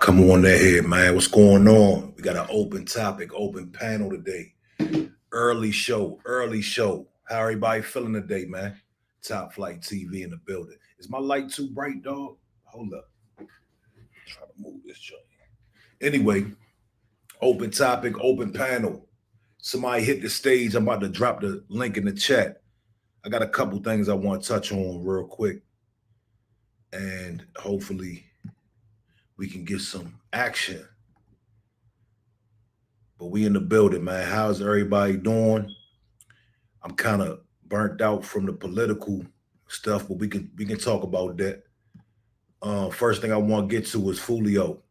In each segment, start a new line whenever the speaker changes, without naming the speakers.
Come on there here, man. What's going on? We got an open topic, open panel today. Early show, early show. How everybody feeling today, man? Top Flight TV in the building. Is my light too bright, dog? Hold up. Try to move this joint. Anyway, open topic, open panel. Somebody hit the stage. I'm about to drop the link in the chat. I got a couple things I want to touch on real quick. And hopefully we can get some action. But we in the building, man. How's everybody doing? I'm kind of burnt out from the political stuff, but we can talk about that. First thing I want to get to is Fulio.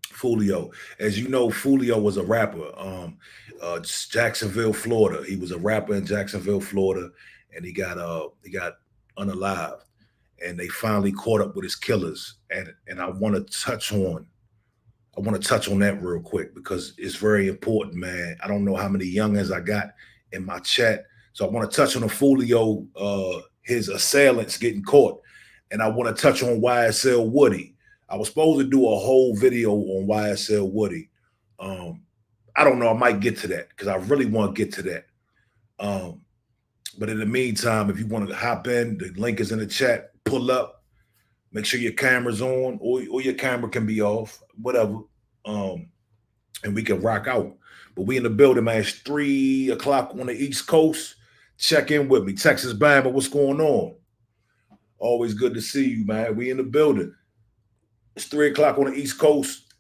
Fulio, as you know, Fulio was a rapper. Jacksonville, Florida. He was a rapper in Jacksonville, Florida, and he got unalived, and they finally caught up with his killers. And I want to touch on that real quick because it's very important, man. I don't know how many youngins I got in my chat, so I want to touch on the Folio, his assailants getting caught, and I want to touch on YSL Woody. I was supposed to do a whole video on YSL Woody. Um, I don't know. I might get to that because I really want to get to that. Um, but in the meantime, if you want to hop in, the link is in the chat. Pull up. Make sure your camera's on, or your camera can be off, whatever. Um, and we can rock out. But we in the building, man. It's 3 o'clock on the East Coast. Check in with me. Texas Bama, what's going on? Always good to see you, man. We in the building. It's 3 o'clock on the East Coast.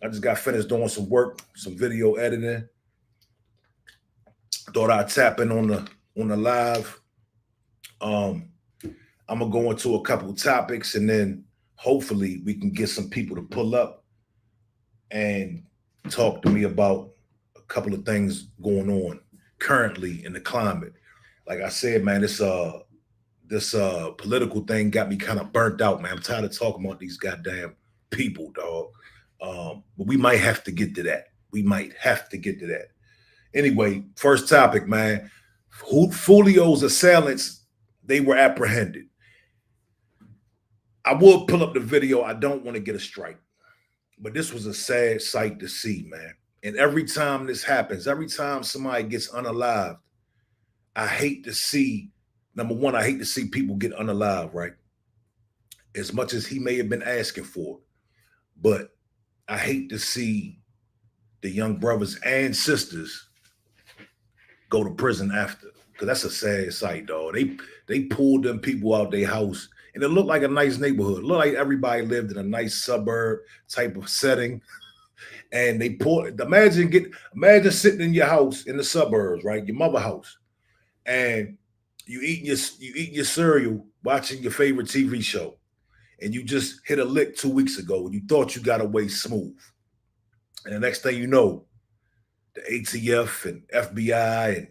I just got finished doing some work, some video editing. Thought I'd tap in on the live. I'm gonna go into a couple topics and then hopefully we can get some people to pull up and talk to me about a couple of things going on currently in the climate. Like I said, man, this political thing got me kind of burnt out, man. I'm tired of talking about these goddamn people, dog. But we might have to get to that. We might have to get to that. Anyway, first topic, man. Fulio's assailants, they were apprehended. I will pull up the video. I don't want to get a strike, but this was a sad sight to see, man. And every time this happens, every time somebody gets unalived, I hate to see, number one, I hate to see people get unalived, right? As much as he may have been asking for, but I hate to see the young brothers and sisters go to prison after, because that's a sad sight, dog. They pulled them people out their house, and it looked like a nice neighborhood. It looked like everybody lived in a nice suburb type of setting. And they pulled. Imagine sitting in your house in the suburbs, right? Your mother house, and you eating your cereal, watching your favorite TV show, and you just hit a lick 2 weeks ago, and you thought you got away smooth. And the next thing you know, the ATF and FBI and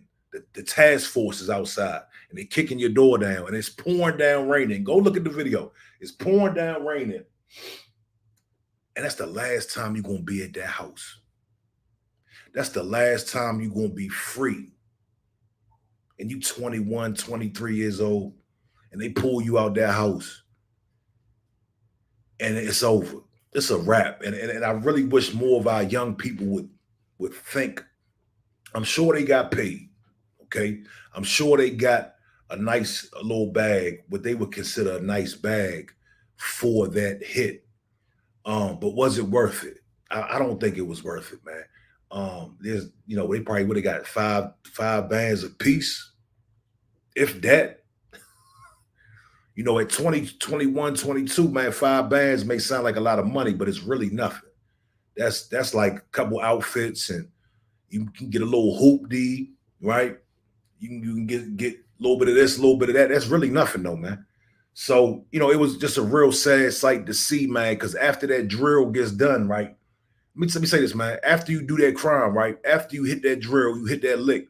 the task force is outside, and they're kicking your door down, and it's pouring down raining. Go look at the video. It's pouring down raining. And that's the last time you're going to be at that house. That's the last time you're going to be free. And you 21, 23 years old, and they pull you out that house, and it's over. It's a wrap. And I really wish more of our young people would think. I'm sure they got paid, okay? I'm sure they got a nice little bag, what they would consider a nice bag for that hit. But was it worth it? I don't think it was worth it, man. They probably would have got five bands a piece, if that. At 20, 21, 22, man, 5 bands may sound like a lot of money, but it's really nothing. That's like a couple outfits, and you can get a little hoopty, right? You can get a little bit of this, a little bit of that. That's really nothing, though, man. So, it was just a real sad sight to see, man, because after that drill gets done, right? Let me say this, man. After you do that crime, right? After you hit that drill, you hit that lick,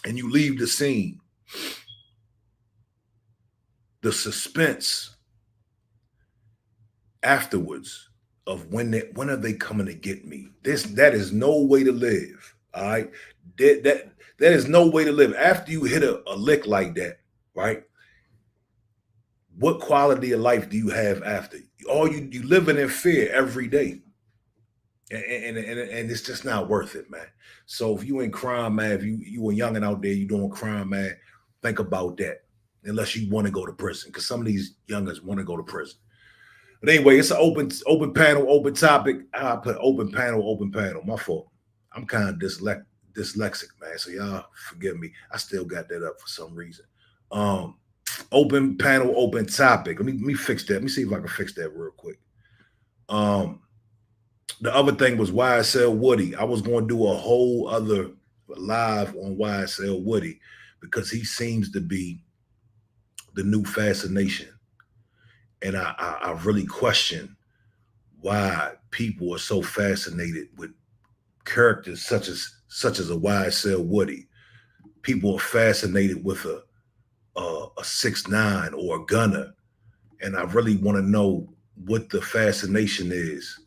and you leave the scene, the suspense afterwards of when are they coming to get me? That is no way to live. All right. That is no way to live. After you hit a lick like that, right? What quality of life do you have after? All you living in fear every day. And it's just not worth it, man. So if you in crime, man, if you a youngin' out there, you doing crime, man, think about that. Unless you want to go to prison, because some of these youngins want to go to prison. But anyway, it's an open panel, open topic. I put open panel. My fault. I'm kind of dyslexic, man. So y'all forgive me. I still got that up for some reason. Um, Open panel, open topic. Let me fix that. Let me see if I can fix that real quick. Um, the other thing was YSL Woody. I was going to do a whole other live on YSL Woody because he seems to be the new fascination. And I really question why people are so fascinated with characters such as a YSL Woody. People are fascinated with a 6ix9ine or a Gunner, and I really want to know what the fascination is.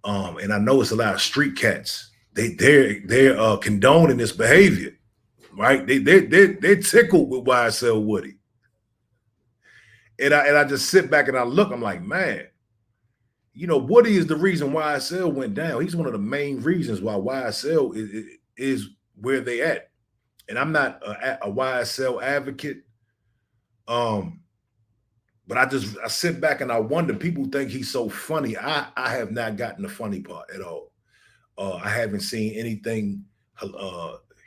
And I know it's a lot of street cats. They're condoning this behavior, right? They're tickled with YSL Woody, and I just sit back and I look. I'm like, man, Woody is the reason YSL went down. He's one of the main reasons why YSL is where they at. And I'm not a YSL advocate. But I sit back and I wonder, people think he's so funny. I have not gotten the funny part at all. I haven't seen anything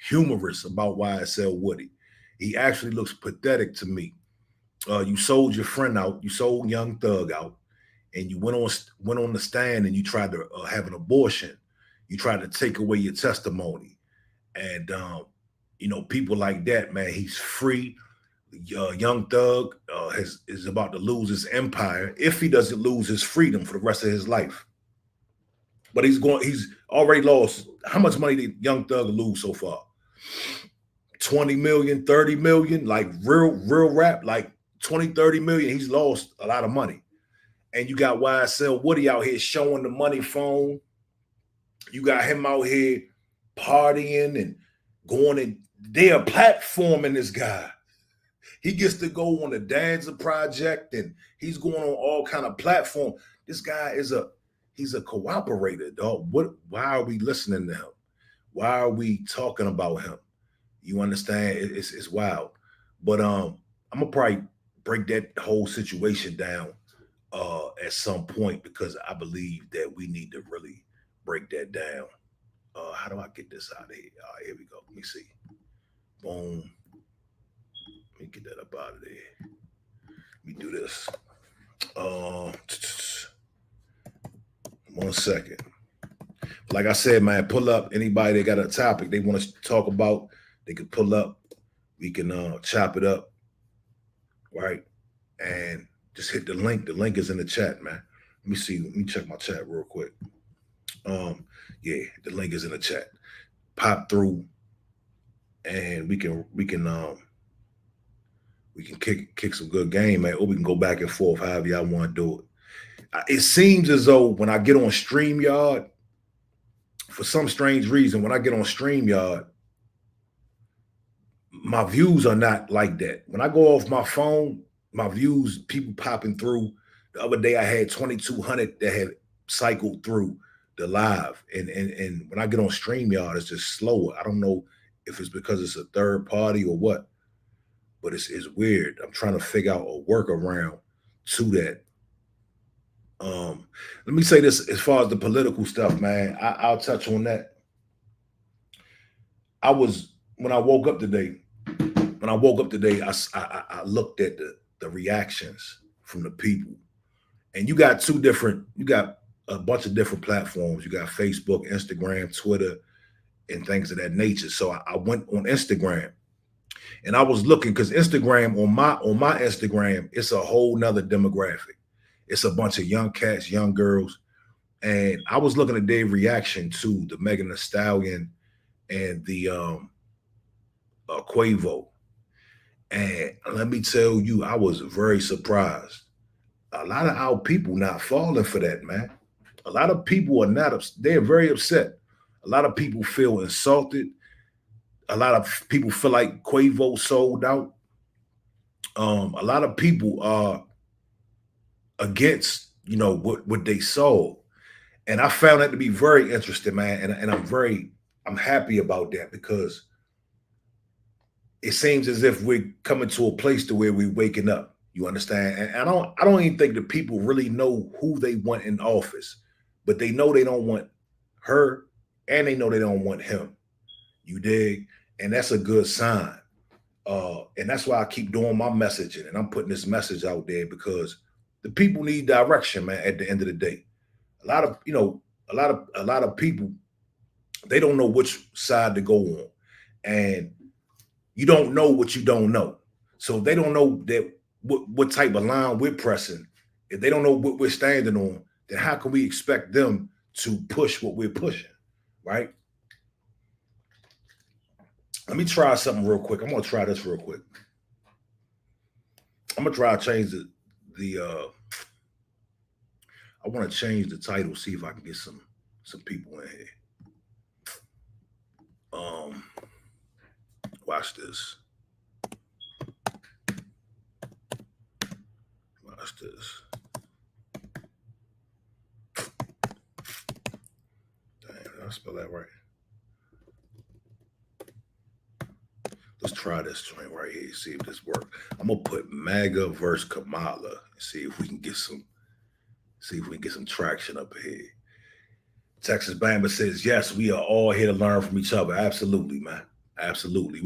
humorous about YSL Woody. He actually looks pathetic to me. You sold your friend out, you sold Young Thug out, and you went on the stand and you tried to have an abortion. You tried to take away your testimony. And people like that, man, he's free. Young Thug is about to lose his empire if he doesn't lose his freedom for the rest of his life. But he's already lost. How much money did Young Thug lose so far? 20 million, 30 million, like real rap, like 20, 30 million. He's lost a lot of money. And you got YSL Woody out here showing the money phone. You got him out here partying and going, and they're platforming this guy. He gets to go on the Danza Project, and he's going on all kind of platform. This guy he's a cooperator, dog. Why are we listening to him? Why are we talking about him? You understand? It's wild. But I'm gonna probably break that whole situation down at some point, because I believe that we need to really break that down. How do I get this out of here? All right, here we go. Let me see. Boom. Let me get that up out of there. Let me do this. 1 second. Like I said, man, pull up. Anybody that got a topic they want us to talk about, they can pull up. We can chop it up, right? And just hit the link. The link is in the chat, man. Let me see. Let me check my chat real quick. Yeah, the link is in the chat. Pop through, and we can kick some good game, man. Or we can go back and forth, however y'all want to do it. It seems as though when I get on StreamYard, for some strange reason, when I get on StreamYard, my views are not like that. When I go off my phone, my views, people popping through. The other day I had 2,200 that had cycled through the live. And when I get on StreamYard, it's just slower. I don't know if it's because it's a third party or what, but it's weird. I'm trying to figure out a workaround to that. Let me say this as far as the political stuff, man. I'll touch on that. When I woke up today, I looked at the reactions from the people. And you got a bunch of different platforms. You got Facebook, Instagram, Twitter, and things of that nature. So I went on Instagram, and I was looking, because Instagram, on my Instagram, it's a whole nother demographic. It's a bunch of young cats, young girls. And I was looking at their reaction to the Megan Thee Stallion and the Quavo. And let me tell you, I was very surprised. A lot of our people not falling for that, man. A lot of people are not, they're very upset. A lot of people feel insulted. A lot of people feel like Quavo sold out. A lot of people are against what they saw. And I found that to be very interesting, man. And I'm happy about that because it seems as if we're coming to a place to where we're waking up. You understand? And I don't even think the people really know who they want in office, but they know they don't want her and they know they don't want him. You dig? And that's a good sign. And that's why I keep doing my messaging and I'm putting this message out there because the people need direction, man, at the end of the day. A lot of, a lot of people, they don't know which side to go on. And you don't know what you don't know. So if they don't know that what type of line we're pressing, if they don't know what we're standing on, then how can we expect them to push what we're pushing, right? Let me try something real quick. I'm gonna try this real quick. I'm gonna try to change the I want to change the title, see if I can get some people in here. Um Watch this. Watch this. Damn, did I spell that right? Let's try this joint right here, see if this works. I'm gonna put Maga versus Kamala and see if we can get some traction up here. Texas Bama says, yes, we are all here to learn from each other. Absolutely, man. Absolutely.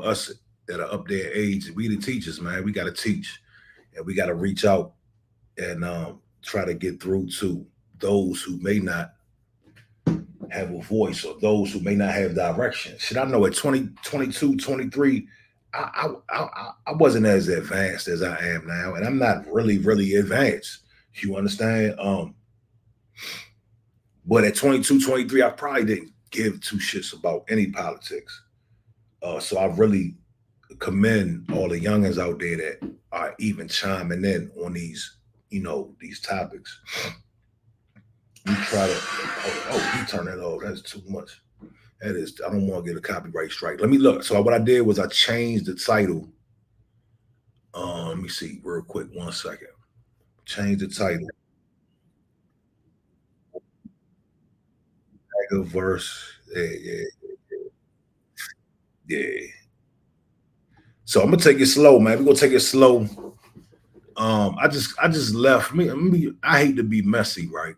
Us that are up there in age, we the teachers, man. We gotta teach and we gotta reach out and try to get through to those who may not have a voice or those who may not have direction. Should I know at 20, 22, 23, I wasn't as advanced as I am now, and I'm not really, really advanced. You understand? But at 22, 23, I probably didn't give two shits about any politics. So I really commend all the youngins out there that are even chiming in on these topics. You try to, you turn that off. That's too much. That is, I don't want to get a copyright strike. Let me look. So what I did was I changed the title. Let me see real quick. 1 second. Change the title. Mega verse. Yeah. So I'm gonna take it slow, man. We're gonna take it slow. I just left I hate to be messy, right?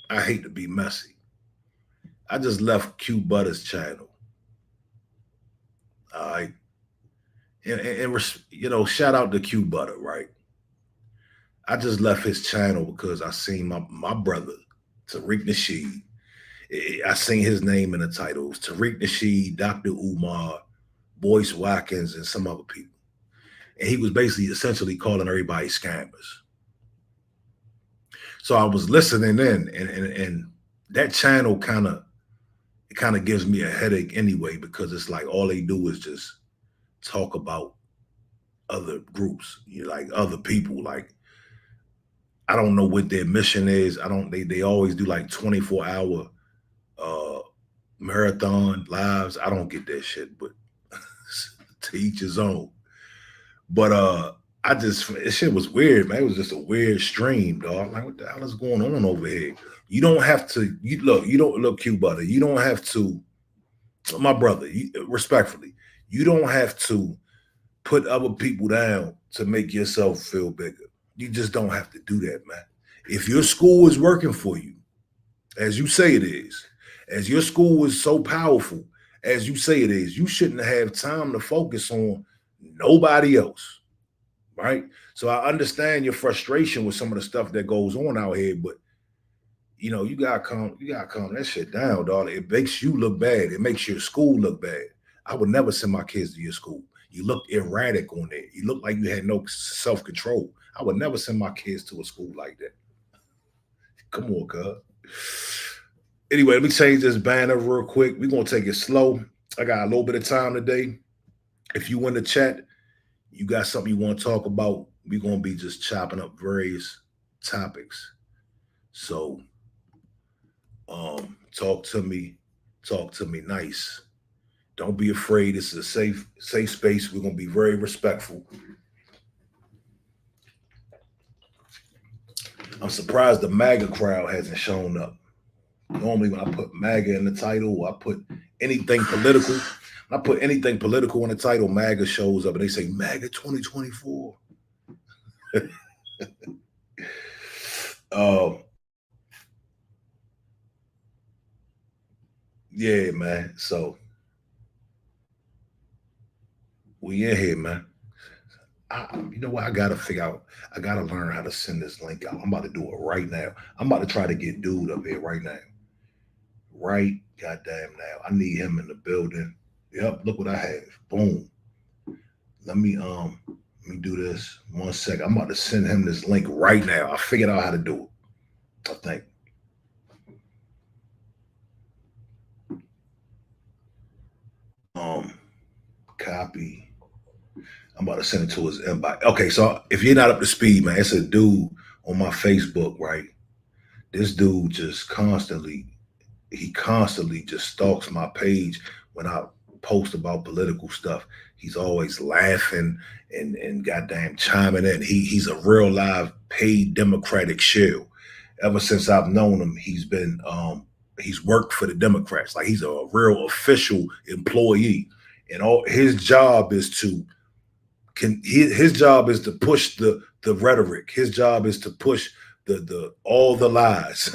I hate to be messy. I just left Q Butter's channel. All right. And shout out to Q Butter, right? I just left his channel because I seen my brother, Tariq Nasheed. I seen his name in the titles. Tariq Nasheed, Dr. Umar, Boyce Watkins, and some other people. And he was basically essentially calling everybody scammers. So I was listening in, and that channel kind of gives me a headache anyway, because it's like all they do is just talk about other groups, like other people. Like, I don't know what their mission is. I don't. They always do like 24-hour marathon lives. I don't get that shit, but to each his own. But this shit was weird, man. It was just a weird stream, dog. Like, what the hell is going on over here? You don't have to. You don't look, Q Butter. You don't have to. My brother, respectfully, you don't have to put other people down to make yourself feel bigger. You just don't have to do that, man. If your school is working for you, as you say it is, as your school is so powerful, as you say it is, you shouldn't have time to focus on nobody else, right? So I understand your frustration with some of the stuff that goes on out here, but you gotta calm that shit down, dog. It makes you look bad. It makes your school look bad. I would never send my kids to your school. You look erratic on there. You look like you had no self-control. I would never send my kids to a school like that. Come on, cuz. Anyway, let me change this banner real quick. We're gonna take it slow. I got a little bit of time today. If you in the chat, you got something you want to talk about, we're gonna be just chopping up various topics. So talk to me nice. Don't be afraid. This is a safe space. We're gonna be very respectful. I'm surprised the MAGA crowd hasn't shown up. Normally, when I put MAGA in the title, I put anything political. When I put anything political in the title, MAGA shows up and they say MAGA 2024. uh, yeah, man. So we in here, man. You know what? I gotta figure out. I gotta learn how to send this link out. I'm about to do it right now. I'm about to try to get dude up here right now. Right, goddamn now. I need him in the building. Yep, look what I have. Boom. Let me do this 1 second. I'm about to send him this link right now. I figured out how to do it. I think. Um, Copy. I'm about to send it to his inbox. Okay, so if you're not up to speed, man, it's a dude on my Facebook, right? This dude just constantly just stalks my page when I post about political stuff. He's always laughing and goddamn chiming in. He's a real live paid Democratic shill. Ever since I've known him, he's worked for the Democrats. Like he's a real official employee. And all his job is to his job is to push the rhetoric. His job is to push the all the lies.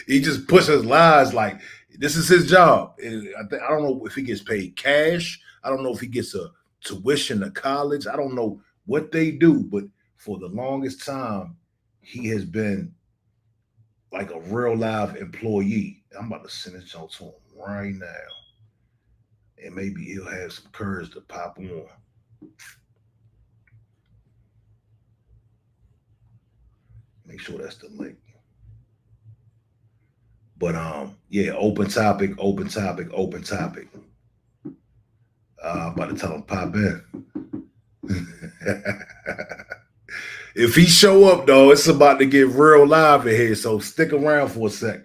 He just pushes lies like this is his job. I don't know if he gets paid cash. I don't know if he gets a tuition to college. I don't know what they do, but for the longest time, he has been like a real live employee. I'm about to send this joke to him right now, and maybe he'll have some courage to pop on. Make sure that's the link. But yeah, open topic, open topic, open topic. I'm about to tell him pop in. If he show up though, it's about to get real live in here. So stick around for a sec.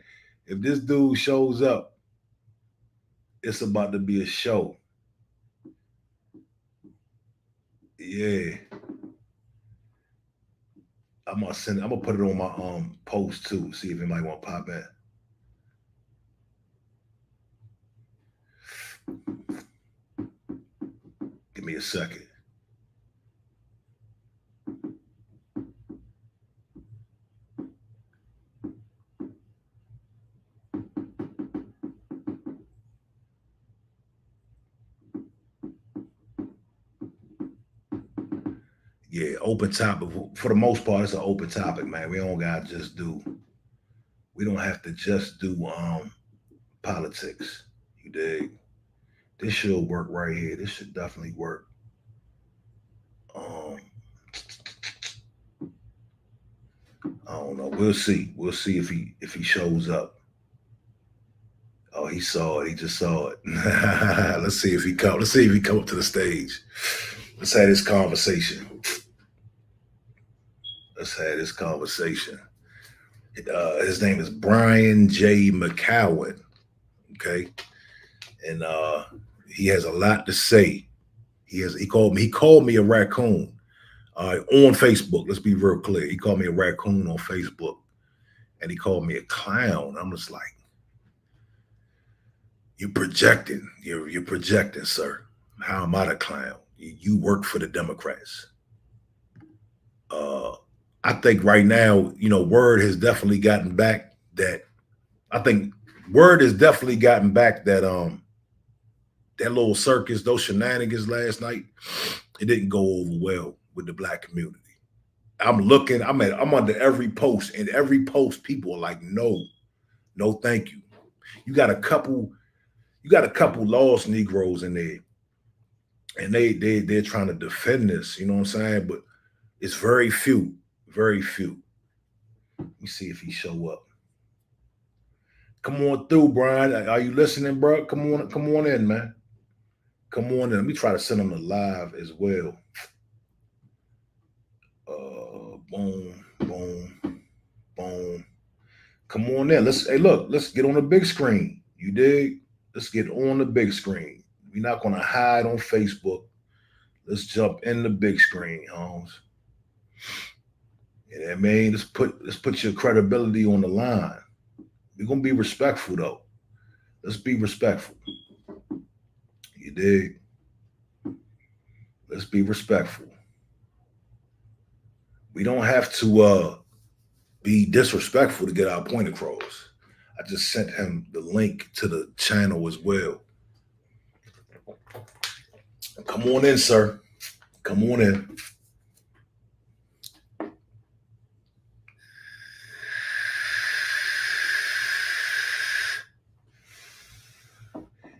If this dude shows up, it's about to be a show. Yeah. I'm gonna send it. I'm gonna put it on my post too. See if anybody want to pop in. Give me a second. Yeah, open topic. For the most part, it's an open topic, man. We don't gotta just do. We don't have to just do politics. You dig? This should work right here. This should definitely work. Um, I don't know. We'll see. We'll see if he shows up. Oh, he saw it. He just saw it. Let's see if he come. Let's see if he come up to the stage. Let's have this conversation. Let's have this conversation. His name is Brian J. McCowan. Okay, and he has a lot to say. He called me a raccoon on Facebook. Let's be real clear. He called me a raccoon on Facebook, and he called me a clown. I'm just like, you're projecting. You're projecting, sir. How am I the clown? You work for the Democrats. Uh, I think right now, word has definitely gotten back that I think word has definitely gotten back that little circus, those shenanigans last night, it didn't go over well with the black community. I'm looking, I'm under every post, and every post people are like, no, no, thank you. You got a couple, lost Negroes in there, and they're trying to defend this, you know what I'm saying? But it's very few, very few. Let me see if he show up. Come on through, Brian. Are you listening, bro? Come on in, man. Come on in. Let me try to send them to live as well. Boom, boom, boom. Come on in. Let's get on the big screen. You dig? Let's get on the big screen. We're not gonna hide on Facebook. Let's jump in the big screen, Holmes. You know what I mean? Let's put your credibility on the line. We're gonna be respectful though. Let's be respectful. You dig? Let's be respectful. We don't have to be disrespectful to get our point across. I just sent him the link to the channel as well. Come on in, sir. Come on in.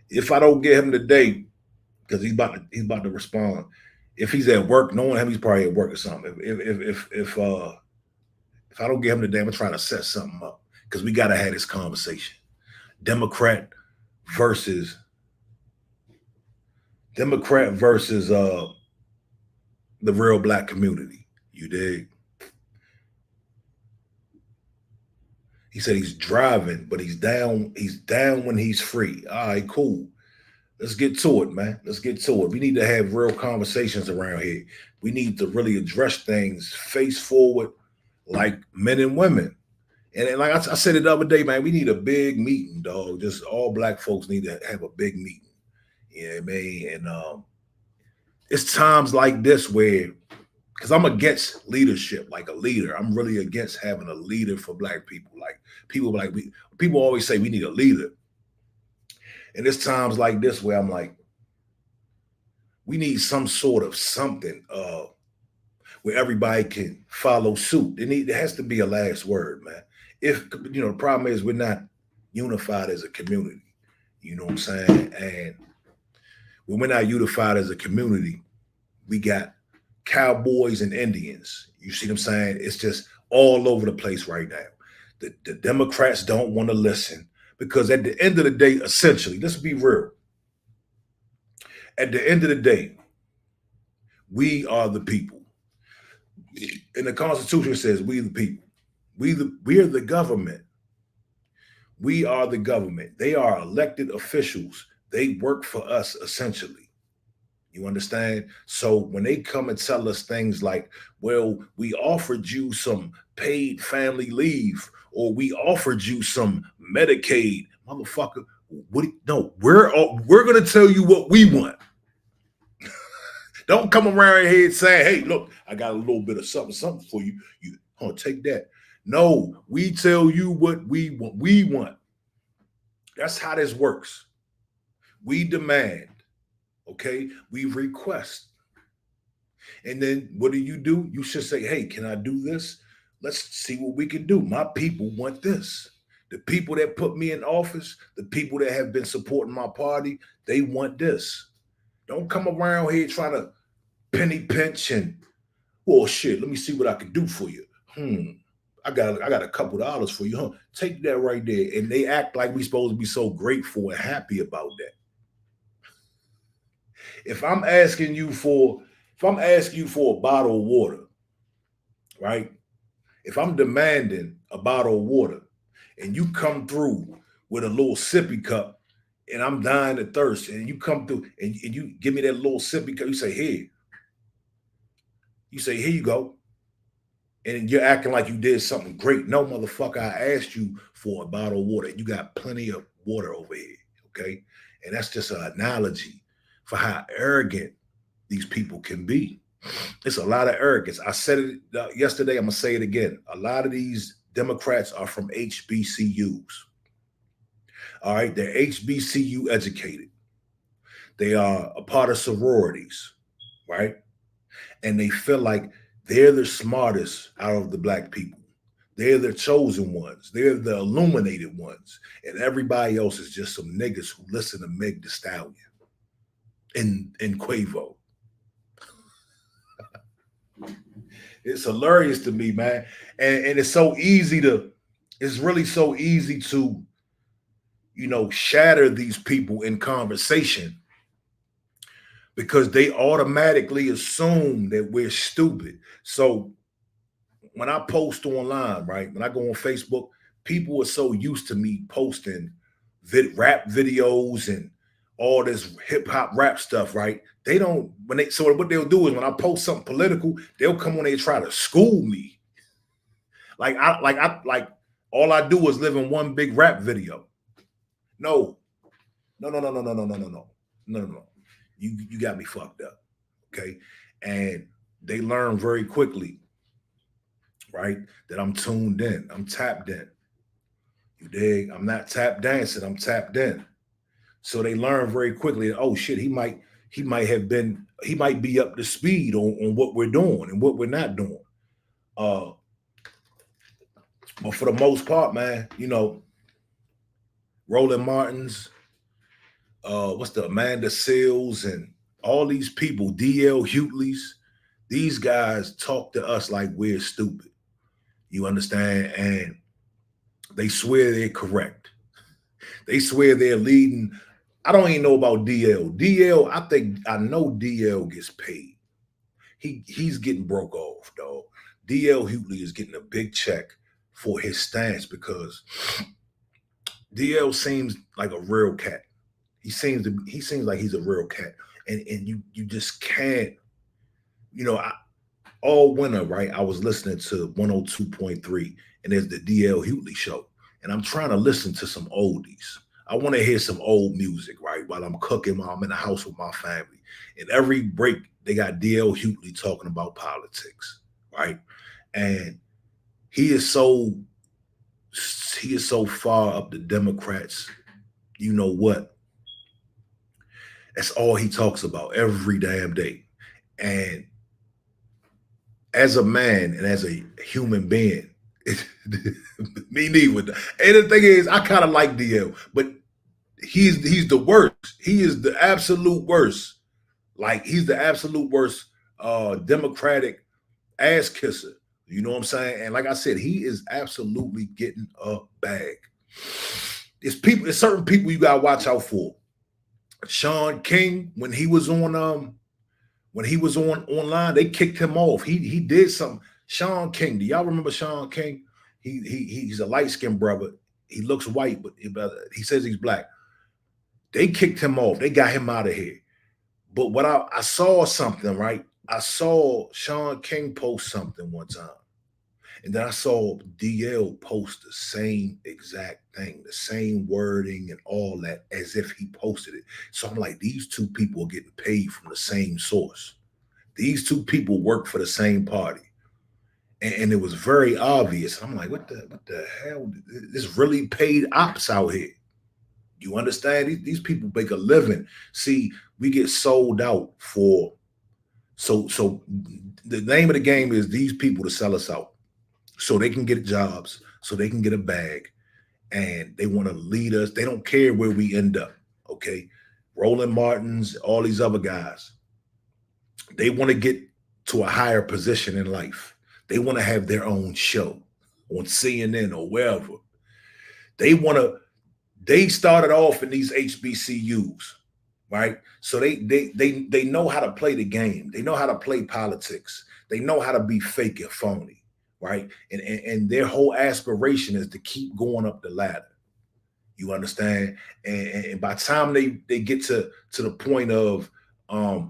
If I don't get him today, because he's about to respond. If he's at work, knowing him, he's probably at work or something. If I don't get him today, I'm gonna try to set something up because we gotta have this conversation. Democrat versus Democrat versus the real black community. You dig? He said he's driving, but he's down. He's down when he's free. All right, cool. Let's get to it, man. Let's get to it. We need to have real conversations around here. We need to really address things face forward, like men and women. And like I said it the other day, man, we need a big meeting, dog. Just all black folks need to have a big meeting. You know what I mean? And it's times like this where, because I'm against leadership, like a leader. I'm really against having a leader for black people. Like people always say we need a leader. And it's times like this where I'm like, we need some sort of something where everybody can follow suit. There has to be a last word, man. If the problem is we're not unified as a community. You know what I'm saying? And when we're not unified as a community, we got cowboys and Indians. You see what I'm saying? It's just all over the place right now. The Democrats don't want to listen because at the end of the day, essentially, let's be real. At the end of the day, we are the people. And the Constitution says we the people. We are the government. We are the government. They are elected officials. They work for us essentially. You understand? So when they come and tell us things like, well, we offered you some paid family leave, or we offered you some Medicaid, motherfucker. No, we're gonna tell you what we want. Don't come around here saying, hey, look, I got a little bit of something for you. Take that. No, we tell you what we want. We want. That's how this works. We demand. Okay, we request. And then what do? You should say, hey, can I do this? Let's see what we can do. My people want this. The people that put me in office, the people that have been supporting my party, they want this. Don't come around here trying to penny pinch and, well, shit, let me see what I can do for you. I got a couple dollars for you, huh? Take that right there. And they act like we supposed to be so grateful and happy about that. If I'm asking you for a bottle of water, right? If I'm demanding a bottle of water and you come through with a little sippy cup and I'm dying of thirst and you come through and you give me that little sippy cup, you say, here. You say, here you go. And you're acting like you did something great. No, motherfucker, I asked you for a bottle of water. You got plenty of water over here, okay? And that's just an analogy for how arrogant these people can be. It's a lot of arrogance. I said it yesterday. I'm going to say it again. A lot of these Democrats are from HBCUs. All right. They're HBCU educated. They are a part of sororities, right? And they feel like they're the smartest out of the black people. They're the chosen ones. They're the illuminated ones. And everybody else is just some niggas who listen to Meg Thee Stallion and Quavo. It's hilarious to me, man. And it's so easy it's really so easy to, shatter these people in conversation because they automatically assume that we're stupid. So when I post online, right, when I go on Facebook, people are so used to me posting rap videos and all this hip hop rap stuff, right? They don't, so what they'll do is when I post something political, they'll come on there and try to school me. Like all I do is live in one big rap video. No, no. You got me fucked up. Okay. And they learn very quickly, right? That I'm tuned in. I'm tapped in. You dig? I'm not tap dancing, I'm tapped in. So they learn very quickly, oh shit, he might be up to speed on what we're doing and what we're not doing. Uh but for the most part, man, Roland Martins, what's the Amanda Seals and all these people, DL Hughley's, these guys talk to us like we're stupid. You understand? And they swear they're correct. They swear they're leading. I don't even know about DL. DL, I know DL gets paid. He's getting broke off, dog. DL Hughley is getting a big check for his stance because DL seems like a real cat. He seems like he's a real cat. And you just can't, all winter, right? I was listening to 102.3 and there's the DL Hughley show. And I'm trying to listen to some oldies. I want to hear some old music, right? While I'm cooking, while I'm in the house with my family. And every break, they got DL Hughley talking about politics, right? And he is so far up the Democrats. You know what? That's all he talks about every damn day. And as a man and as a human being, me neither. And the thing is, I kind of like DL, but he's the worst. He is the absolute worst. Like he's the absolute worst Democratic ass kisser. You know what I'm saying? And like I said, he is absolutely getting a bag. It's certain people you gotta watch out for. Sean King, when he was on online, they kicked him off. He did something. Sean King, do y'all remember Sean King? He's a light-skinned brother. He looks white, but he says he's black. They kicked him off. They got him out of here. But what I saw something, right? I saw Sean King post something one time. And then I saw DL post the same exact thing, the same wording and all that, as if he posted it. So I'm like, these two people are getting paid from the same source. These two people work for the same party. And it was very obvious. I'm like, what the hell? This really paid ops out here. You understand? These people make a living. See, we get sold out for. So the name of the game is these people to sell us out, so they can get jobs, so they can get a bag, and they want to lead us. They don't care where we end up. Okay, Roland Martins, all these other guys, they want to get to a higher position in life. They want to have their own show on CNN or wherever. They started off in these HBCUs, right? So they know how to play the game. They know how to play politics. They know how to be fake and phony, right? And their whole aspiration is to keep going up the ladder. You understand? And by the time they get to the point of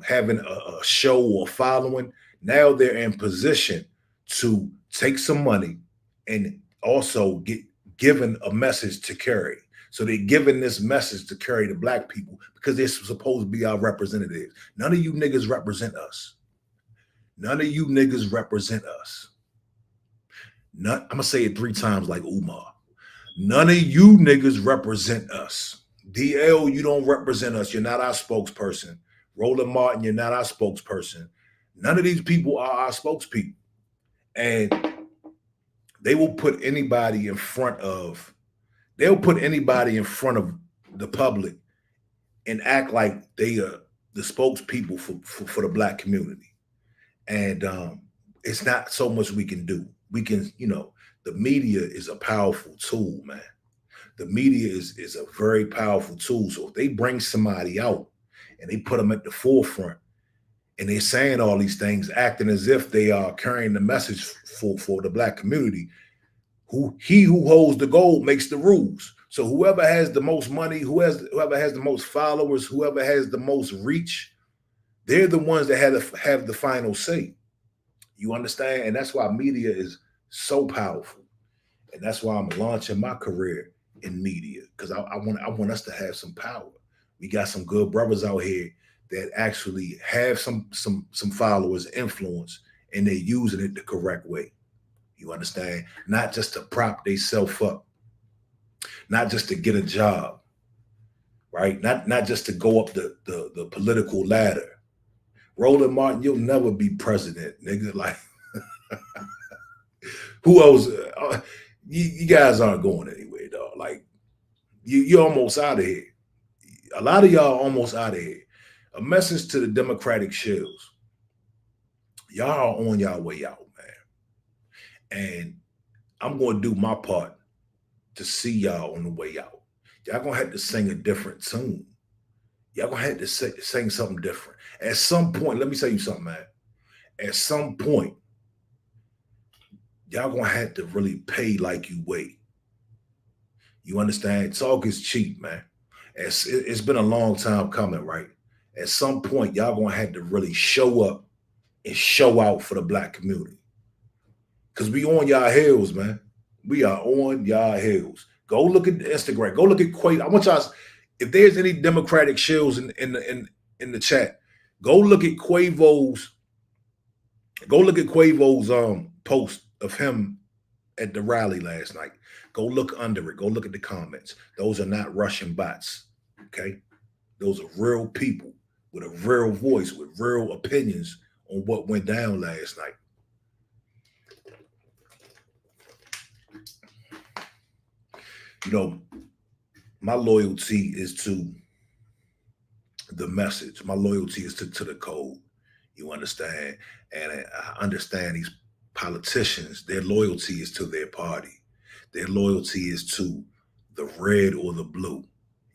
having a show or following, now they're in position to take some money and also get given a message to carry. So they're giving this message to carry to black people because they're supposed to be our representatives. None of you niggas represent us. None of you niggas represent us. I'm going to say it 3 times like Umar. None of you niggas represent us. DL, you don't represent us. You're not our spokesperson. Roland Martin, you're not our spokesperson. None of these people are our spokespeople. And they will put anybody in front of the public and act like they are the spokespeople for the black community. And it's not so much we can do. We can, the media is a powerful tool, man. The media is a very powerful tool. So if they bring somebody out and they put them at the forefront and they're saying all these things, acting as if they are carrying the message for the black community, who holds the gold makes the rules. So whoever has the most money, whoever has the most followers, whoever has the most reach, they're the ones that have the final say. You understand? And that's why media is So powerful. And that's why I'm launching my career in media, because I want us to have some power. We got some good brothers out here that actually have some followers, influence, and they're using it the correct way. You understand? Not just to prop themselves up, not just to get a job, right? Not just to go up the political ladder. Roland Martin, you'll never be president, nigga. Like, who else? You guys aren't going anywhere, dog. Like, you're almost out of here. A lot of y'all almost out of here. A message to the Democratic shills. Y'all are on y'all way out, man. And I'm going to do my part to see y'all on the way out. Y'all going to have to sing a different tune. Y'all going to have to sing something different. At some point, let me tell you something, man. At some point, y'all going to have to really pay like you weigh. You understand? Talk is cheap, man. It's been a long time coming, right? At some point, y'all going to have to really show up and show out for the black community. Because we on y'all heels, man. We are on y'all heels. Go look at Instagram. Go look at Quavo. I want y'all, if there's any Democratic shills in the chat, go look at Quavo's post of him at the rally last night. Go look under it. Go look at the comments. Those are not Russian bots. Okay? Those are real people with a real voice, with real opinions on what went down last night. You know, my loyalty is to the message. My loyalty is to the code. You understand? And I understand these politicians, their loyalty is to their party. Their loyalty is to the red or the blue.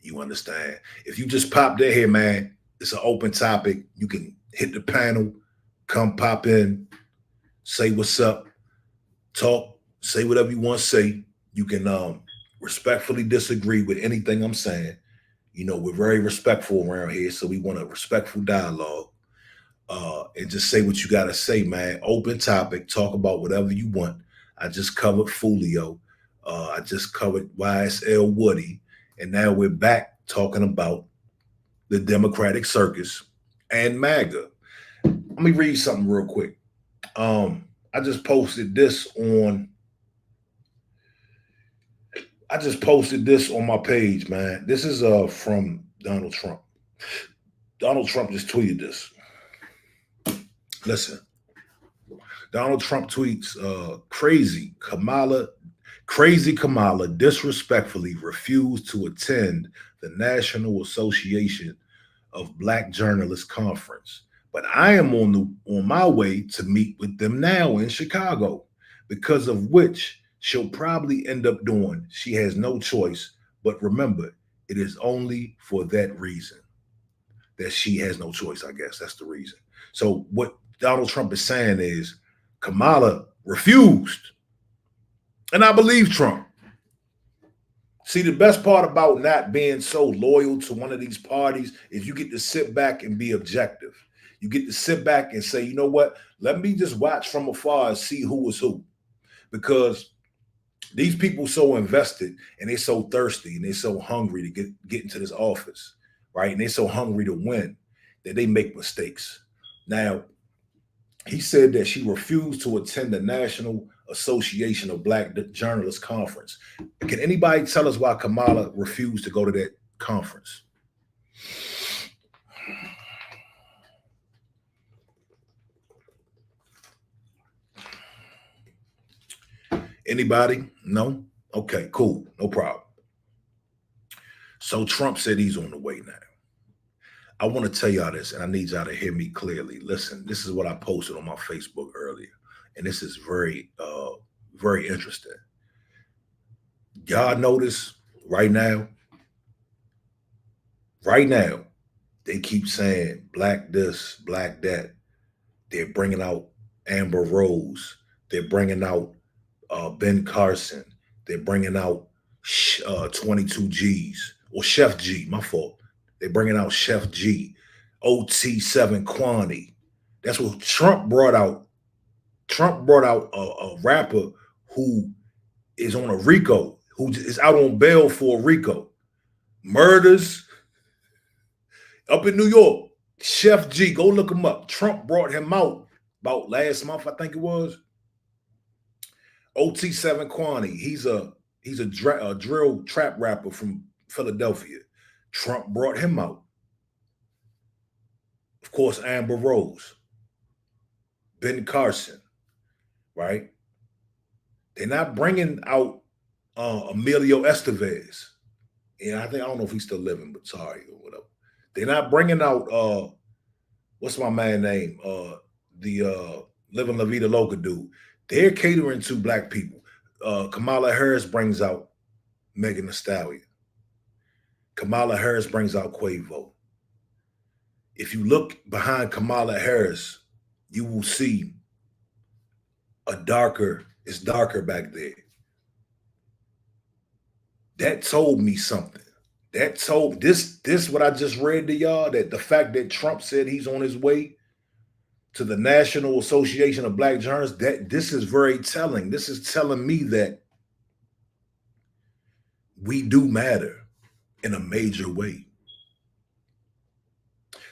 You understand? If you just pop in here, man, it's an open topic. You can hit the panel, come pop in, say what's up, talk, say whatever you want to say. You can respectfully disagree with anything I'm saying. You know, we're very respectful around here, so we want a respectful dialogue. And just say what you got to say, man. Open topic, talk about whatever you want. I just covered Fulio. I just covered YSL Woody. And now we're back talking about the Democratic Circus and MAGA. Let me read something real quick. I just posted this on my page, man. This is from Donald Trump. Donald Trump just tweeted this. Listen. Donald Trump tweets, crazy Kamala disrespectfully refused to attend the National Association of Black Journalists Conference. But I am on my way to meet with them now in Chicago, because of which she'll probably end up doing. She has no choice. But remember, it is only for that reason that she has no choice, I guess. That's the reason. So what Donald Trump is saying is Kamala refused. And I believe Trump. See, the best part about not being so loyal to one of these parties is you get to sit back and be objective. You get to sit back and say, you know what? Let me just watch from afar and see who is who. Because these people so invested and they're so thirsty and they're so hungry to get into this office, right? And they're so hungry to win that they make mistakes. Now, he said that she refused to attend the National Association of Black Journalists Conference. Can anybody tell us why Kamala refused to go to that conference? Anybody? No? Okay, cool. No problem. So Trump said he's on the way now. I want to tell y'all this, and I need y'all to hear me clearly. Listen, this is what I posted on my Facebook earlier, and this is very, very interesting. Y'all notice right now, they keep saying black this, black that. They're bringing out Amber Rose. They're bringing out Ben Carson. They're bringing out 22 G's or Chef G. My fault. They're bringing out Chef G, OT7 Kwani. That's what Trump brought out. Trump brought out a rapper who is on a RICO, who is out on bail for a RICO. Murders up in New York. Chef G, go look him up. Trump brought him out about last month, I think it was. OT7 Quani, he's a drill trap rapper from Philadelphia. Trump brought him out. Of course, Amber Rose, Ben Carson, right? They're not bringing out Emilio Estevez. And I don't know if he's still living, but sorry or whatever. They're not bringing out what's my man name? The Living La Vida Loca dude. They're catering to black people. Kamala Harris brings out Megan Thee Stallion. Kamala Harris brings out Quavo. If you look behind Kamala Harris, you will see it's darker back there. That told me something. That told this what I just read to y'all, that the fact that Trump said he's on his way to the National Association of Black Journalists, that this is very telling. This is telling me that we do matter in a major way.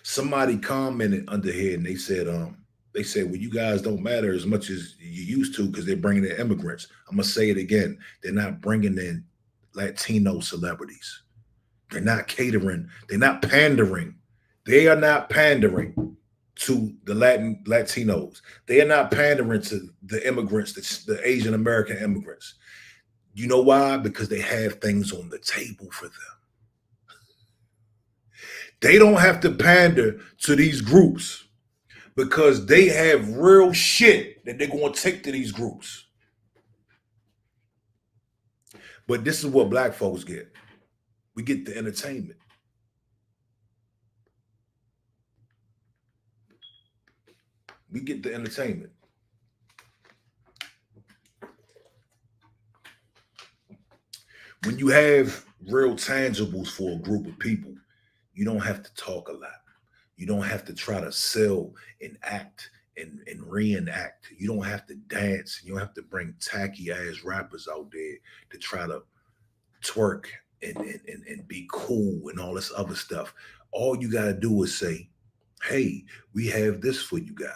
Somebody commented under here and they said, well, you guys don't matter as much as you used to because they're bringing in immigrants. I'm going to say it again. They're not bringing in Latino celebrities. They're not catering. They're not pandering. They are not pandering to the Latinos. They are not pandering to the immigrants, the Asian American immigrants. You know why? Because they have things on the table for them. They don't have to pander to these groups because they have real shit that they're going to take to these groups. But this is what black folks get. We get the entertainment. We get the entertainment. When you have real tangibles for a group of people, you don't have to talk a lot. You don't have to try to sell and act and reenact. You don't have to dance. You don't have to bring tacky ass rappers out there to try to twerk and be cool and all this other stuff. All you got to do is say, hey, we have this for you guys.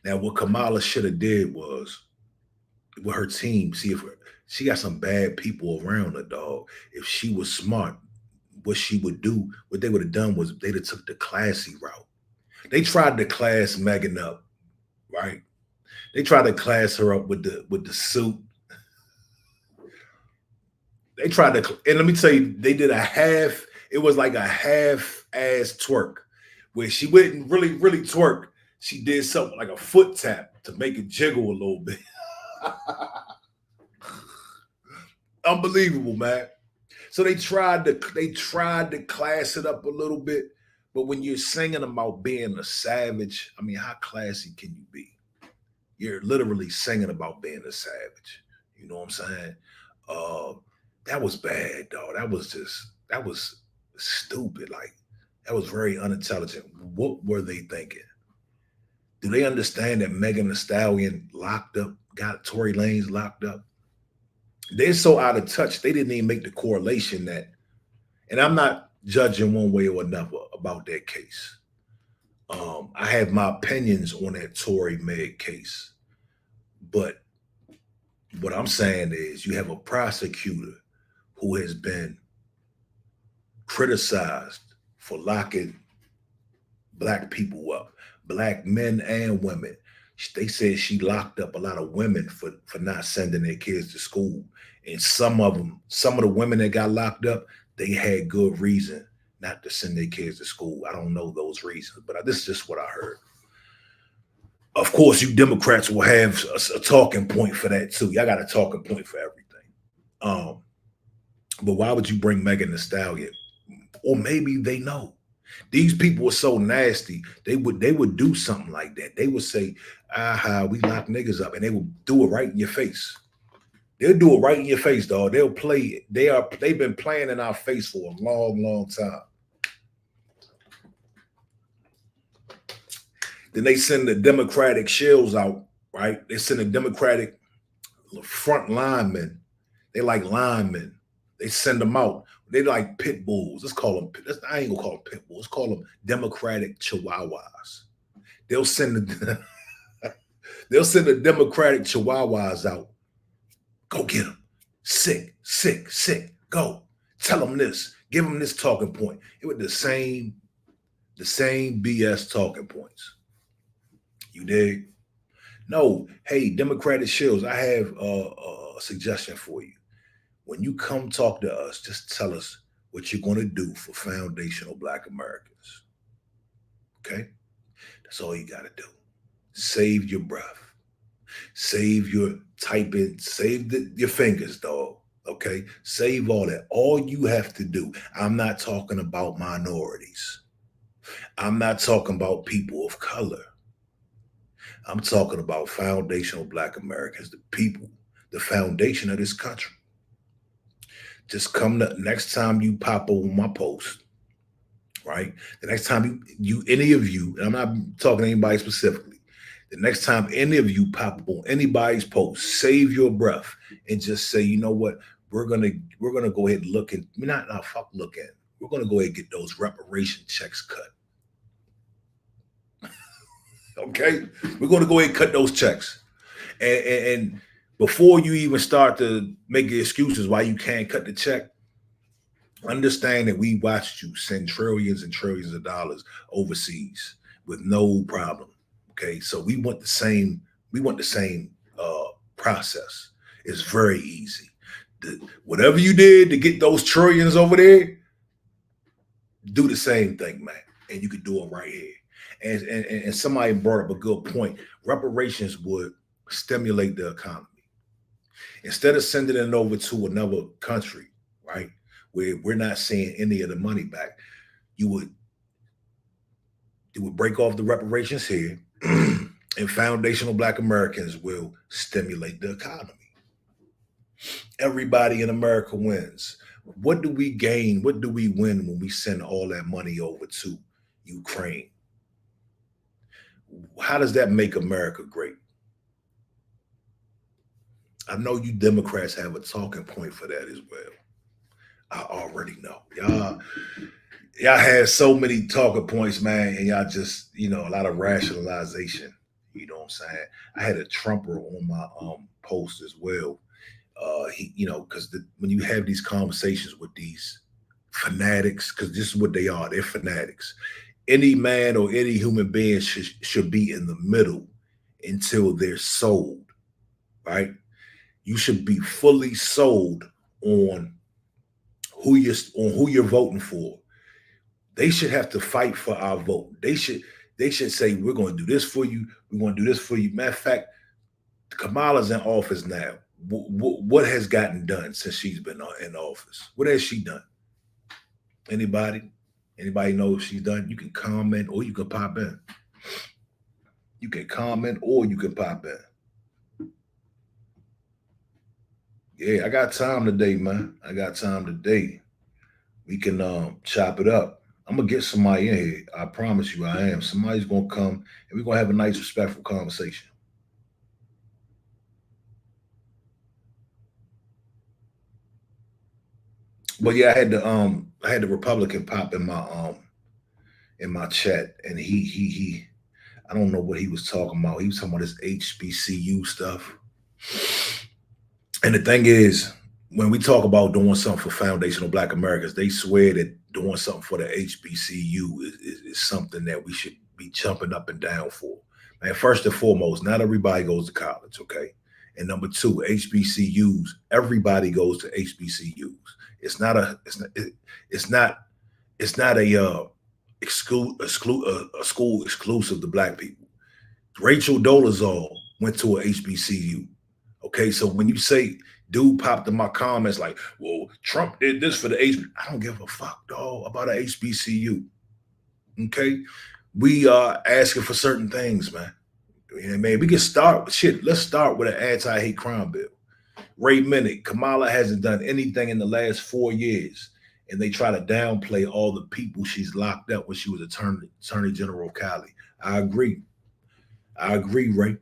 Now, what Kamala should have did was, with her team, see if she got some bad people around her, dog. If she was smart, what she would do, what they would have done was they'd have took the classy route. They tried to class Megan up, right? They tried to class her up with the suit. They tried to, and let me tell you, they did it was like a half-ass twerk, where she wouldn't really twerk. She did something like a foot tap to make it jiggle a little bit. Unbelievable, man. So they tried to class it up a little bit, but when you're singing about being a savage, I mean, how classy can you be? You're literally singing about being a savage. You know what I'm saying? That was bad, dog. That was stupid. Like, that was very unintelligent. What were they thinking? Do they understand that Megan Thee Stallion locked up, got Tory Lanez locked up? They're so out of touch, they didn't even make the correlation that, and I'm not judging one way or another about that case. I have my opinions on that Tory Meg case. But what I'm saying is, you have a prosecutor who has been criticized for locking black people up, black men and women. They said she locked up a lot of women for not sending their kids to school. And some of the women that got locked up, they had good reason not to send their kids to school. I don't know those reasons, but this is just what I heard. Of course, you Democrats will have a talking point for that too. Y'all got a talking point for everything. But why would you bring Megan Thee Stallion? Or maybe they know. These people are so nasty, they would do something like that. They would say, aha, we lock niggas up, and they will do it right in your face. They'll do it right in your face, dog. They'll play, they've been playing in our face for a long, long time. Then they send the Democratic shells out, right? They send the Democratic front linemen. They like linemen. They send them out. They like pit bulls. Let's call them. I ain't gonna call them pit bulls. Let's call them Democratic Chihuahuas. They'll send the they'll send the Democratic Chihuahuas out. Go get them. Sick, sick, sick. Go. Tell them this. Give them this talking point. It was the same BS talking points. You dig? No. Hey, Democratic shills, I have a suggestion for you. When you come talk to us, just tell us what you're going to do for foundational Black Americans. Okay? That's all you got to do. Save your breath. Save your typing. Save your fingers, dog. Okay? Save all that. All you have to do. I'm not talking about minorities. I'm not talking about people of color. I'm talking about foundational Black Americans, the people, the foundation of this country. Just come the next time you pop on my post, right? The next time you any of you, and I'm not talking to anybody specifically, the next time any of you pop up on anybody's post, save your breath and just say, you know what, we're gonna go ahead and look and fuck look at. We're gonna go ahead and get those reparation checks cut. Okay, we're gonna go ahead and cut those checks, and before you even start to make the excuses why you can't cut the check, understand that we watched you send trillions and trillions of dollars overseas with no problem. Okay, so we want the same. We want the same process. It's very easy. Whatever you did to get those trillions over there, do the same thing, man, and you could do it right here. And somebody brought up a good point. Reparations would stimulate the economy. Instead of sending it over to another country, right, where we're not seeing any of the money back, you would break off the reparations here, and foundational Black Americans will stimulate the economy. Everybody in America wins. What do we gain? What do we win when we send all that money over to Ukraine? How does that make America great? I know you Democrats have a talking point for that as well. I already know. Y'all had so many talking points, man, and y'all just, a lot of rationalization. You know what I'm saying? I had a Trumper on my post as well. Because when you have these conversations with these fanatics, because this is what they are, they're fanatics. Any man or any human being should be in the middle until they're sold, right? You should be fully sold on who you're voting for. They should have to fight for our vote. They should say, we're going to do this for you. We're going to do this for you. Matter of fact, Kamala's in office now. What has gotten done since she's been in office? What has she done? Anybody know if she's done? You can comment or you can pop in. You can comment or you can pop in. Yeah, I got time today, man. I got time today. We can chop it up. I'm gonna get somebody in here. I promise you, I am. Somebody's gonna come and we're gonna have a nice, respectful conversation. But yeah, I had the Republican pop in my chat, and he I don't know what he was talking about. He was talking about this HBCU stuff. And the thing is, when we talk about doing something for foundational Black Americans, they swear that doing something for the HBCU is something that we should be jumping up and down for. Man, first and foremost, not everybody goes to college, okay? And number two, HBCUs, everybody goes to HBCUs. It's not a school exclusive to Black people. Rachel Dolezal went to a HBCU. Okay, so when you say dude popped in my comments like, well, Trump did this for the HBCU, I don't give a fuck, dog, about an HBCU. Okay, we are asking for certain things, man. Man, we can start with shit. Let's start with an anti-hate crime bill. Ray Minnick, Kamala hasn't done anything in the last 4 years, and they try to downplay all the people she's locked up when she was Attorney General of Cali. I agree, Ray.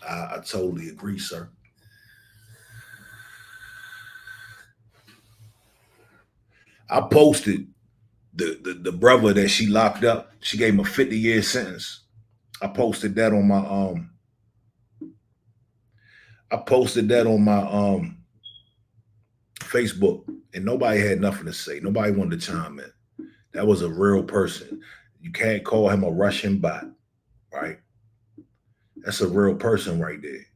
I totally agree, sir. I posted the brother that she locked up. She gave him a 50-year sentence. I posted that on my I posted that on my Facebook, and nobody had nothing to say. Nobody wanted to chime in. That was a real person. You can't call him a Russian bot, right? That's a real person right there.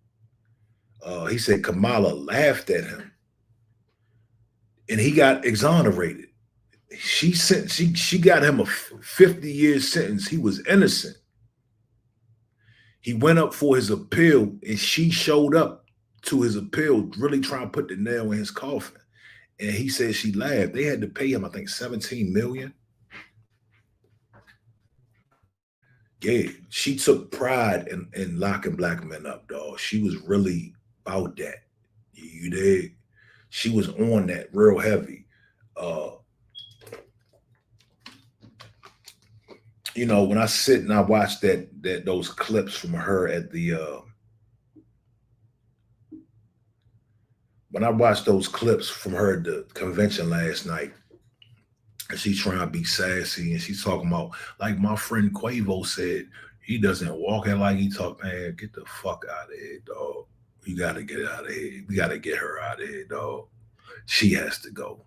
He said Kamala laughed at him, and he got exonerated. She got him a 50-year sentence. He was innocent. He went up for his appeal, and she showed up to his appeal, really trying to put the nail in his coffin. And he said she laughed. They had to pay him, I think, 17 million. Yeah, she took pride in locking black men up, dog. She was really about that. You did. She was on that real heavy. Uh, when I sit and I watch those clips from her at the when I watched those clips from her at the convention last night, and she's trying to be sassy and she's talking about, like my friend Quavo said, he doesn't walk it like he talk. Man, get the fuck out of here, dog. You gotta get out of here. We gotta get her out of here, dog. She has to go.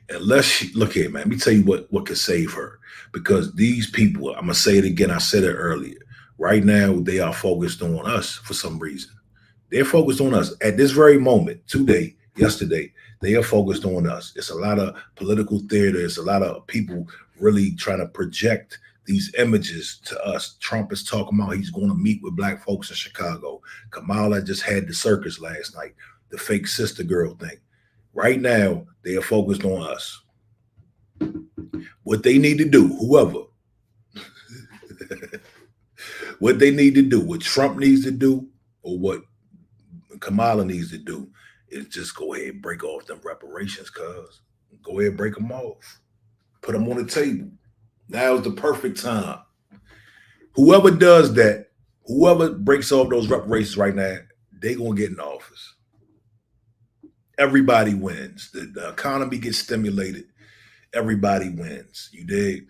Unless she look here, man. Let me tell you what could save her. Because these people, I'm gonna say it again, I said it earlier. Right now, they are focused on us for some reason. They're focused on us at this very moment, today, yesterday. They are focused on us. It's a lot of political theater. It's a lot of people really trying to project these images to us. Trump is talking about he's going to meet with black folks in Chicago. Kamala just had the circus last night, the fake sister girl thing. Right now, they are focused on us. What they need to do, whoever, what they need to do, what Trump needs to do, or what Kamala needs to do, is just go ahead and break off them reparations, cuz. Go ahead and break them off. Put them on the table. Now is the perfect time. Whoever does that, whoever breaks off those reparations right now, they going to get in office. Everybody wins. The economy gets stimulated. Everybody wins. You dig?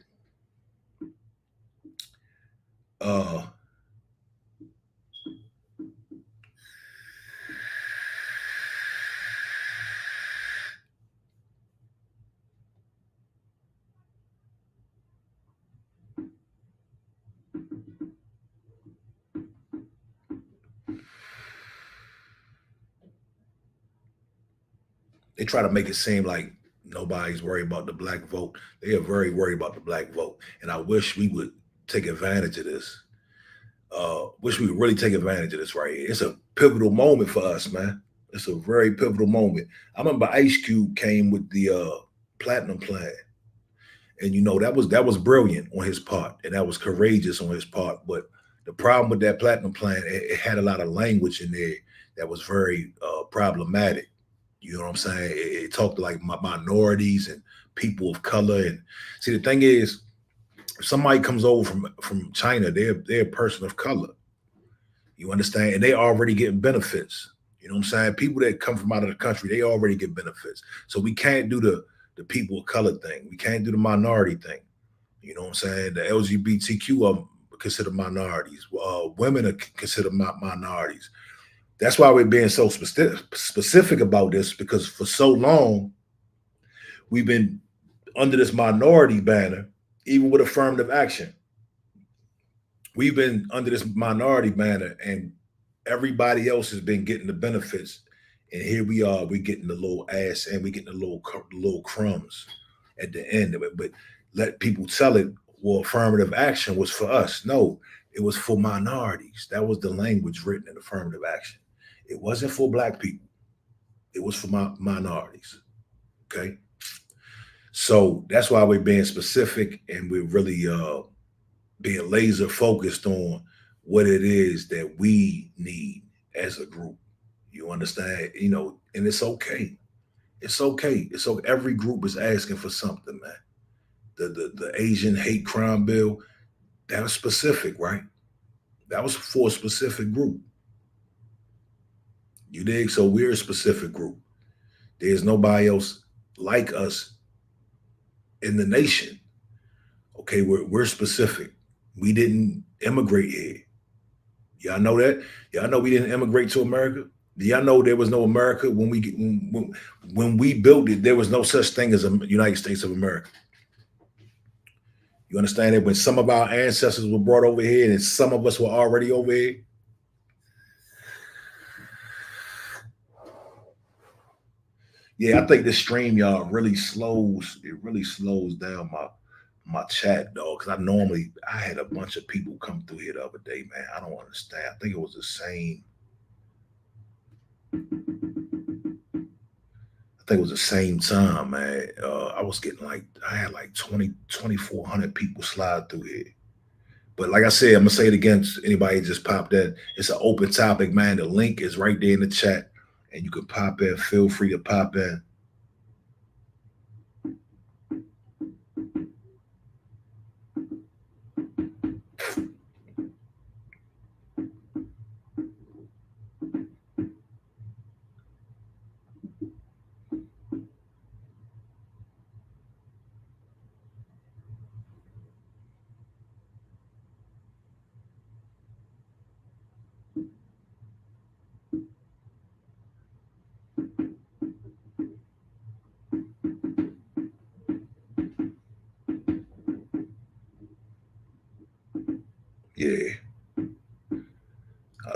They try to make it seem like nobody's worried about the black vote. They are very worried about the black vote. And I wish we would take advantage of this. Wish we would really take advantage of this right here. It's a pivotal moment for us, man. It's a very pivotal moment. I remember Ice Cube came with the platinum plan. And that was brilliant on his part, and that was courageous on his part. But the problem with that platinum plan, it had a lot of language in there that was very problematic. You know what I'm saying? It talked like minorities and people of color. And see, the thing is, if somebody comes over from China, they're a person of color. You understand? And they already getting benefits. You know what I'm saying? People that come from out of the country, they already get benefits. So we can't do the people of color thing. We can't do the minority thing. You know what I'm saying? The LGBTQ are considered minorities. Women are considered minorities. That's why we're being so specific about this, because for so long, we've been under this minority banner, even with affirmative action. We've been under this minority banner, and everybody else has been getting the benefits. And here we are, we're getting the little ass, and we're getting the little crumbs at the end of it. But let people tell it, well, affirmative action was for us. No, it was for minorities. That was the language written in affirmative action. It wasn't for black people. It was for minorities. Okay. So that's why we're being specific, and we're really being laser focused on what it is that we need as a group. You understand? And it's okay. It's okay. It's okay. Every group is asking for something, man. The Asian hate crime bill, that was specific, right? That was for a specific group. You dig? So we're a specific group. There's nobody else like us in the nation. Okay, we're specific. We didn't immigrate here. Y'all know that? Y'all know we didn't immigrate to America? Do y'all know there was no America when we built it? There was no such thing as a United States of America. You understand that when some of our ancestors were brought over here and some of us were already over here? Yeah, I think this stream, y'all, really slows. It really slows down my chat, dog. Because I had a bunch of people come through here the other day, man. I don't understand. I think it was the same. I think it was the same time, man. I was getting I had like 2,400 people slide through here. But like I said, I'm gonna say it again. Anybody just popped in. It's an open topic, man. The link is right there in the chat, and you can pop in. Feel free to pop in. Yeah.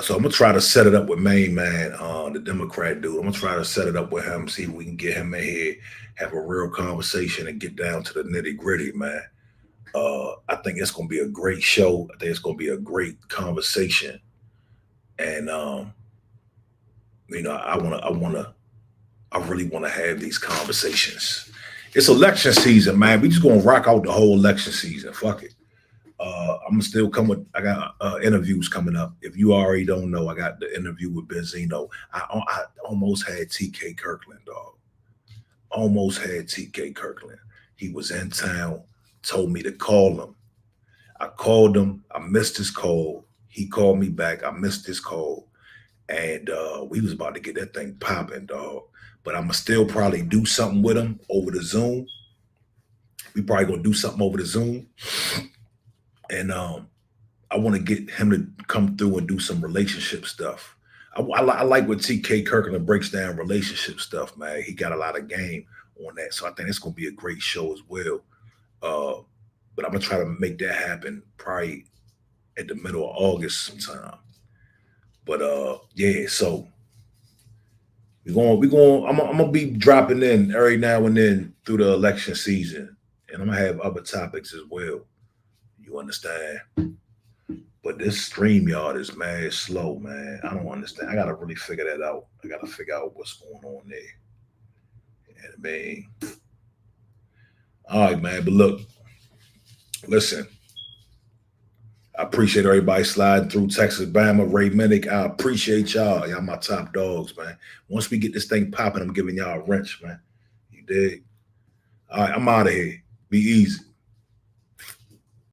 So I'm gonna try to set it up with Main Man, the Democrat dude. I'm gonna try to set it up with him, see if we can get him in here, have a real conversation, and get down to the nitty gritty, man. I think it's gonna be a great show. I think it's gonna be a great conversation, and I really wanna have these conversations. It's election season, man. We just gonna rock out the whole election season. Fuck it. I'm gonna still come with. I got interviews coming up. If you already don't know, I got the interview with Benzino. I almost had TK Kirkland, dog. Almost had TK Kirkland. He was in town. Told me to call him. I called him. I missed his call. He called me back. I missed his call, and we was about to get that thing popping, dog. But I'm gonna still probably do something with him over the Zoom. We probably gonna do something over the Zoom, and I want to get him to come through and do some relationship stuff. I like what TK Kirkland breaks down relationship stuff, man. He got a lot of game on that, so I think it's gonna be a great show as well. Uh, but I'm gonna try to make that happen probably at the middle of August sometime. But yeah, so I'm gonna be dropping in every now and then through the election season, and I'm gonna have other topics as well. You understand? But this stream yard is mad slow, man. I don't understand. I gotta really figure that out. I gotta figure out what's going on there. And man, all right, man. But look, listen. I appreciate everybody sliding through Texas, Bama, Ray Minnick. I appreciate y'all. Y'all my top dogs, man. Once we get this thing popping, I'm giving y'all a wrench, man. You dig? All right, I'm out of here. Be easy.